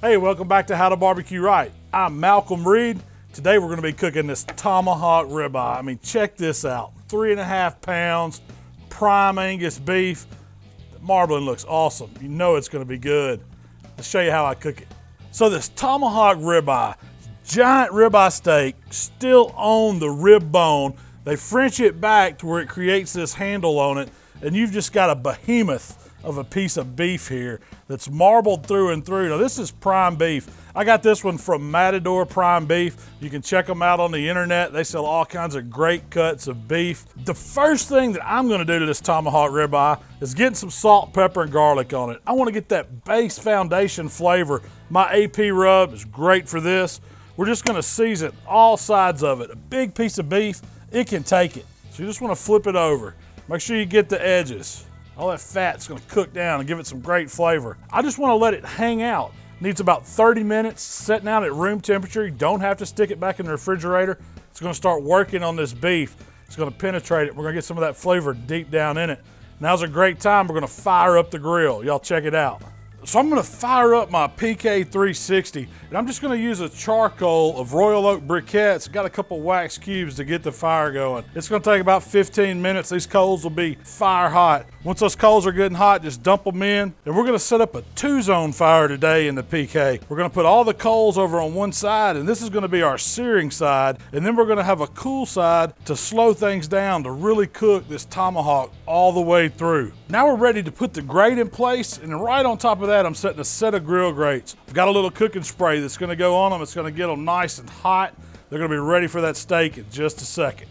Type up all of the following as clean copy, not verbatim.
Hey, welcome back to How to Barbecue Right. I'm Malcolm Reed. Today we're going to be cooking this Tomahawk Ribeye. I mean, check this out. 3.5 pounds, prime Angus beef. The marbling looks awesome. You know it's going to be good. I'll show you how I cook it. So this Tomahawk Ribeye, giant ribeye steak, still on the rib bone. They French it back to where it creates this handle on it, and you've just got a behemoth of a piece of beef here that's marbled through and through. Now this is prime beef. I got this one from Matador Prime Beef. You can check them out on the internet. They sell all kinds of great cuts of beef. The first thing that I'm gonna do to this Tomahawk Ribeye is get some salt, pepper, and garlic on it. I wanna get that base foundation flavor. My AP rub is great for this. We're just gonna season all sides of it. A big piece of beef, it can take it. So you just wanna flip it over. Make sure you get the edges. All that fat's gonna cook down and give it some great flavor. I just wanna let it hang out. Needs about 30 minutes, setting out at room temperature. You don't have to stick it back in the refrigerator. It's gonna start working on this beef. It's gonna penetrate it. We're gonna get some of that flavor deep down in it. Now's a great time. We're gonna fire up the grill. Y'all check it out. So I'm gonna fire up my PK 360, and I'm just gonna use a charcoal of Royal Oak briquettes. Got a couple wax cubes to get the fire going. It's gonna take about 15 minutes. These coals will be fire hot. Once those coals are getting hot, just dump them in. And we're gonna set up a 2-zone fire today in the PK. We're gonna put all the coals over on one side, and this is gonna be our searing side. And then we're gonna have a cool side to slow things down to really cook this tomahawk all the way through. Now we're ready to put the grate in place, and right on top of that, I'm setting a set of grill grates. I've got a little cooking spray that's gonna go on them. It's gonna get them nice and hot. They're gonna be ready for that steak in just a second.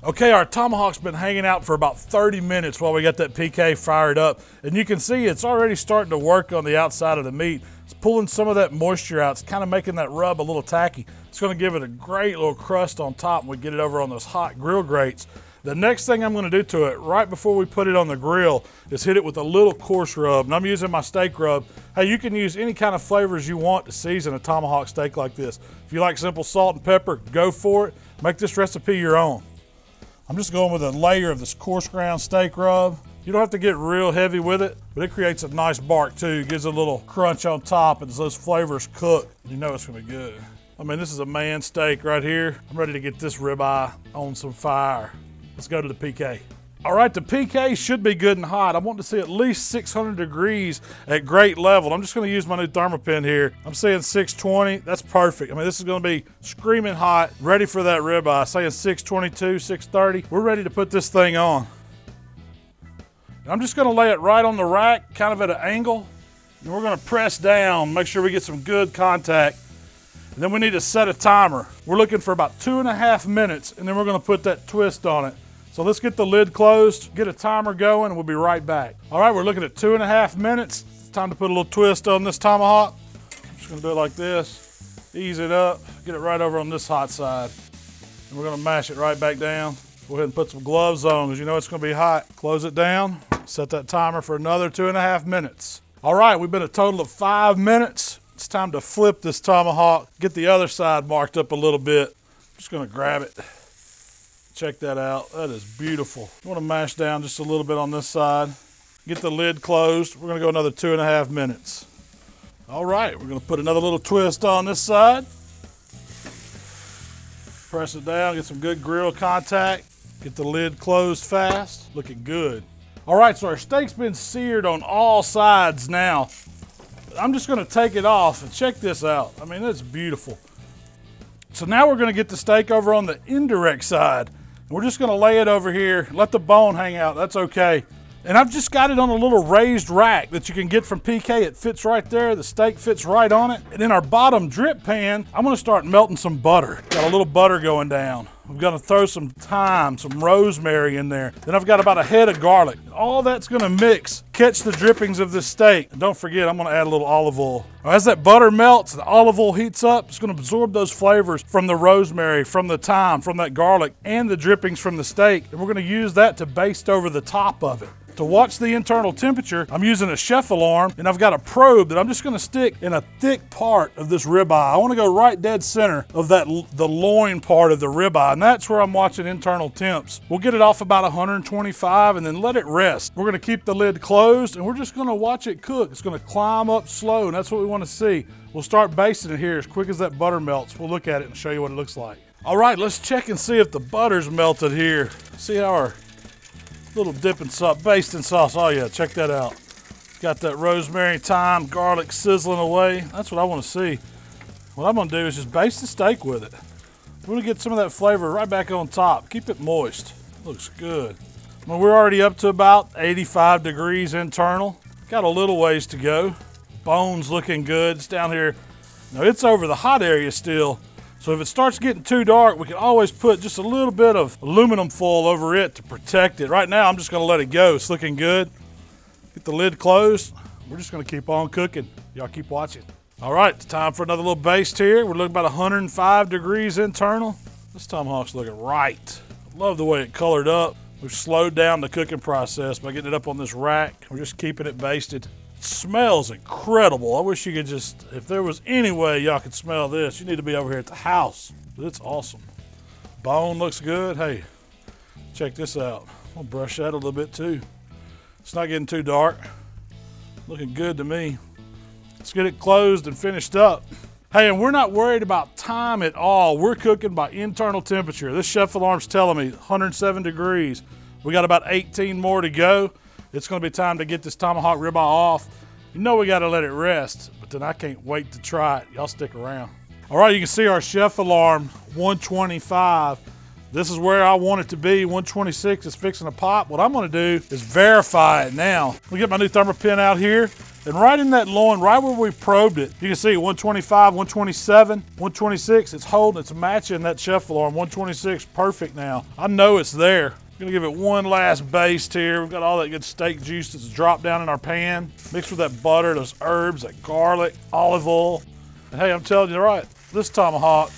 Okay, our tomahawk's been hanging out for about 30 minutes while we got that PK fired up. And you can see it's already starting to work on the outside of the meat. It's pulling some of that moisture out. It's kind of making that rub a little tacky. It's gonna give it a great little crust on top when we get it over on those hot grill grates. The next thing I'm gonna do to it, right before we put it on the grill, is hit it with a little coarse rub. And I'm using my steak rub. Hey, you can use any kind of flavors you want to season a tomahawk steak like this. If you like simple salt and pepper, go for it. Make this recipe your own. I'm just going with a layer of this coarse ground steak rub. You don't have to get real heavy with it, but it creates a nice bark too. It gives a little crunch on top, and as those flavors cook, you know it's gonna be good. I mean, this is a man steak right here. I'm ready to get this ribeye on some fire. Let's go to the PK. All right, the PK should be good and hot. I want to see at least 600 degrees at great level. I'm just gonna use my new Thermopin here. I'm saying 620, that's perfect. I mean, this is gonna be screaming hot, ready for that ribeye. Saying 622, 630. We're ready to put this thing on. I'm just gonna lay it right on the rack, kind of at an angle. And we're gonna press down, make sure we get some good contact. And then we need to set a timer. We're looking for about 2.5 minutes, and then we're gonna put that twist on it. So let's get the lid closed, get a timer going, and we'll be right back. All right, we're looking at 2.5 minutes. It's time to put a little twist on this tomahawk. I'm just gonna do it like this, ease it up, get it right over on this hot side. And we're gonna mash it right back down. Go ahead and put some gloves on, because you know it's gonna be hot. Close it down, set that timer for another 2.5 minutes. All right, we've been a total of 5 minutes. It's time to flip this tomahawk, get the other side marked up a little bit. I'm just gonna grab it. Check that out, that is beautiful. You wanna mash down just a little bit on this side. Get the lid closed. We're gonna go another 2.5 minutes. All right, we're gonna put another little twist on this side. Press it down, get some good grill contact. Get the lid closed fast, looking good. All right, so our steak's been seared on all sides now. I'm just gonna take it off and check this out. I mean, that's beautiful. So now we're gonna get the steak over on the indirect side. We're just gonna lay it over here, let the bone hang out, that's okay. And I've just got it on a little raised rack that you can get from PK. It fits right there, the steak fits right on it. And in our bottom drip pan, I'm gonna start melting some butter. Got a little butter going down. We're gonna throw some thyme, some rosemary in there. Then I've got about a head of garlic. All that's gonna mix, catch the drippings of this steak. And don't forget, I'm gonna add a little olive oil. As that butter melts, the olive oil heats up, it's gonna absorb those flavors from the rosemary, from the thyme, from that garlic, and the drippings from the steak. And we're gonna use that to baste over the top of it. To watch the internal temperature, I'm using a chef alarm, and I've got a probe that I'm just gonna stick in a thick part of this ribeye. I wanna go right dead center of that, the loin part of the ribeye. and that's where I'm watching internal temps. We'll get it off about 125 and then let it rest. We're gonna keep the lid closed and we're just gonna watch it cook. It's gonna climb up slow, and that's what we wanna see. We'll start basting it here as quick as that butter melts. We'll look at it and show you what it looks like. All right, let's check and see if the butter's melted here. See how our little dipping sauce, basting sauce, oh yeah, check that out. Got that rosemary, thyme, garlic sizzling away. That's what I wanna see. What I'm gonna do is just baste the steak with it. We're gonna get some of that flavor right back on top. Keep it moist. Looks good. Well, we're already up to about 85 degrees internal. Got a little ways to go. Bone's looking good. It's down here. Now it's over the hot area still. So if it starts getting too dark, we can always put just a little bit of aluminum foil over it to protect it. Right now, I'm just gonna let it go. It's looking good. Get the lid closed. We're just gonna keep on cooking. Y'all keep watching. All right, it's time for another little baste here. We're looking about 105 degrees internal. This tomahawk's looking right. I love the way it colored up. We've slowed down the cooking process by getting it up on this rack. We're just keeping it basted. It smells incredible. I wish you could just, if there was any way y'all could smell this, you need to be over here at the house. But it's awesome. Bone looks good. Hey, check this out. I'll brush that a little bit too. It's not getting too dark. Looking good to me. Let's get it closed and finished up. Hey, and we're not worried about time at all. We're cooking by internal temperature. This chef alarm's telling me 107 degrees. We got about 18 more to go. It's gonna be time to get this tomahawk ribeye off. You know we gotta let it rest, but then I can't wait to try it. Y'all stick around. All right, you can see our chef alarm, 125. This is where I want it to be. 126 is fixing to pop. What I'm gonna do is verify it now. We get my new thermal pin out here. And right in that loin, right where we probed it, you can see 125, 127, 126. It's holding, it's matching that chef alarm. 126, perfect now. I know it's there. I'm gonna give it one last baste here. We've got all that good steak juice that's dropped down in our pan, mixed with that butter, those herbs, that garlic, olive oil. And hey, I'm telling you right, this tomahawk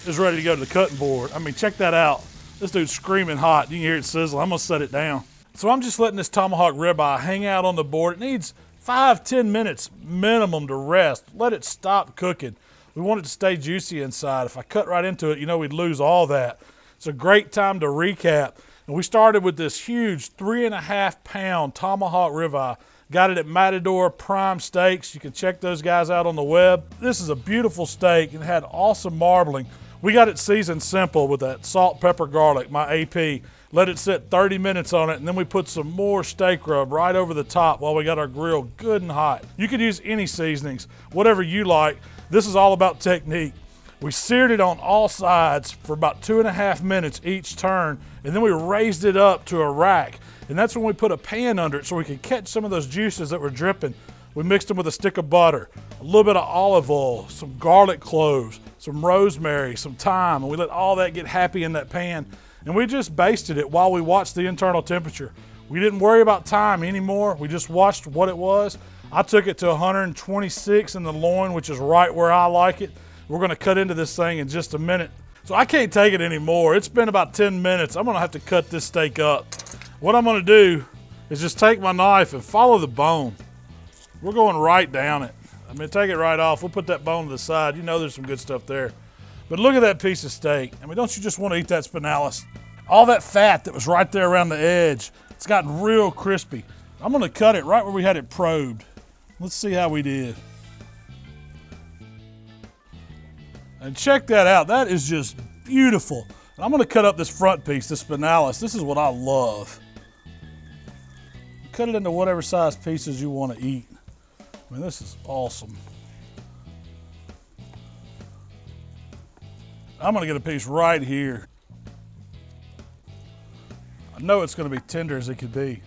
is ready to go to the cutting board. I mean, check that out. This dude's screaming hot. You can hear it sizzle. I'm gonna set it down. So I'm just letting this tomahawk ribeye hang out on the board. It needs 5-10 minutes minimum to rest. Let it stop cooking. We want it to stay juicy inside. If I cut right into it, you know we'd lose all that. It's a great time to recap. And we started with this huge 3.5 pound tomahawk ribeye. Got it at Matador Prime Steaks. You can check those guys out on the web. This is a beautiful steak and had awesome marbling. We got it seasoned simple with that salt, pepper, garlic, my AP. Let it sit 30 minutes on it, and then we put some more steak rub right over the top while we got our grill good and hot. You could use any seasonings, whatever you like. This is all about technique. We seared it on all sides for about 2.5 minutes each turn, and then we raised it up to a rack. And that's when we put a pan under it so we could catch some of those juices that were dripping. We mixed them with a stick of butter, a little bit of olive oil, some garlic cloves, some rosemary, some thyme, and we let all that get happy in that pan. And we just basted it while we watched the internal temperature. We didn't worry about time anymore. We just watched what it was. I took it to 126 in the loin, which is right where I like it. We're gonna cut into this thing in just a minute. So I can't take it anymore. It's been about 10 minutes. I'm gonna have to cut this steak up. What I'm gonna do is just take my knife and follow the bone. We're going right down it. I mean, take it right off. We'll put that bone to the side. You know there's some good stuff there. But look at that piece of steak. I mean, don't you just want to eat that spinalis? All that fat that was right there around the edge, it's gotten real crispy. I'm gonna cut it right where we had it probed. Let's see how we did. And check that out. That is just beautiful. And I'm gonna cut up this front piece, this spinalis. This is what I love. Cut it into whatever size pieces you want to eat. I mean, this is awesome. I'm gonna get a piece right here. I know it's gonna be tender as it could be.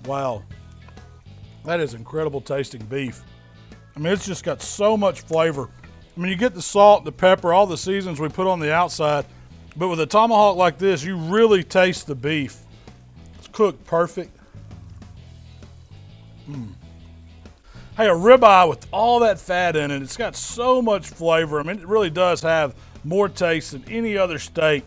Wow, that is incredible tasting beef. I mean, it's just got so much flavor. I mean, you get the salt, the pepper, all the seasons we put on the outside, but with a tomahawk like this, you really taste the beef. It's cooked perfect. Hey, a ribeye with all that fat in it, it's got so much flavor. I mean, it really does have more taste than any other steak.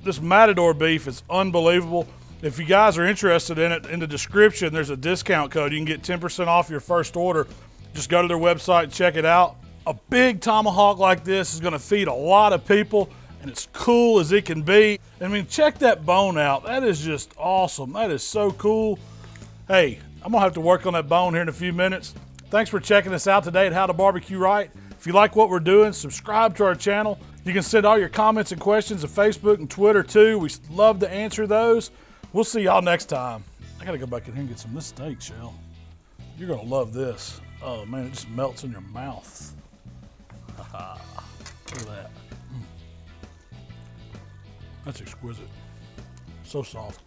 This Matador beef is unbelievable. If you guys are interested in it, in the description, there's a discount code. You can get 10% off your first order. Just go to their website and check it out. A big tomahawk like this is gonna feed a lot of people, and it's cool as it can be. I mean, check that bone out. That is just awesome. That is so cool. Hey, I'm gonna have to work on that bone here in a few minutes. Thanks for checking us out today at How to Barbecue Right. If you like what we're doing, subscribe to our channel. You can send all your comments and questions to Facebook and Twitter too. We love to answer those. We'll see y'all next time. I gotta go back in here and get some of this steak, Shell. You're gonna love this. Oh man, it just melts in your mouth. Look at that. That's exquisite. So soft.